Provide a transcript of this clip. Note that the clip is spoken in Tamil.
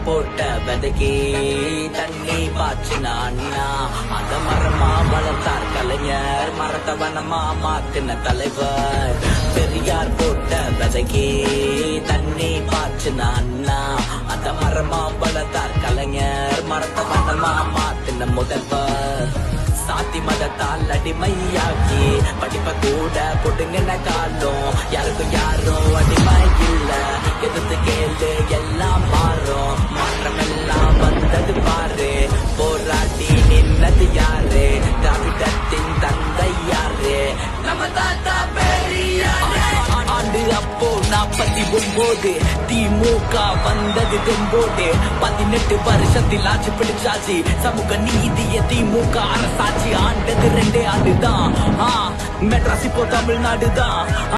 போட்ட விதைக்கு தண்ணி பாய்ச்சின அண்ணா அத மரமா வளர்த்தார் கலைஞர் மரத்த வனமா மாத்தின தலைவர் பெரியார் போட்ட விதைக்கு தண்ணி பாய்ச்சின அண்ணா அத மரமா வளர்த்தார் கலைஞர் மரத்த வனமா மாத்தின முதல்வர் சாத்தி மதத்தால் அடிமையாக்கி படிப்ப கூட கொடுங்கின காலம் யாருக்கும் யாரும் அடிமை இல்ல எதிர்த்து கேளு எல்லாம் மாறும் மாற்றம் எல்லாம் வந்தது பாரு போராடி நின்னது யாரு திராவிடத்தின் தந்தை யாரு நம்ம தாத்தா பெரியார் ஆண்டு அப்போ 49 திமுக வந்தது தெம்போடு 18 வருஷத்தில் ஆட்சி பிடிச்சாச்சு சமூக நீதிய திமுக அரசாட்சி ஆண்டது 2 ஆண்டுதான் மெட்ராஸ் இப்போ தமிழ்நாடு தான்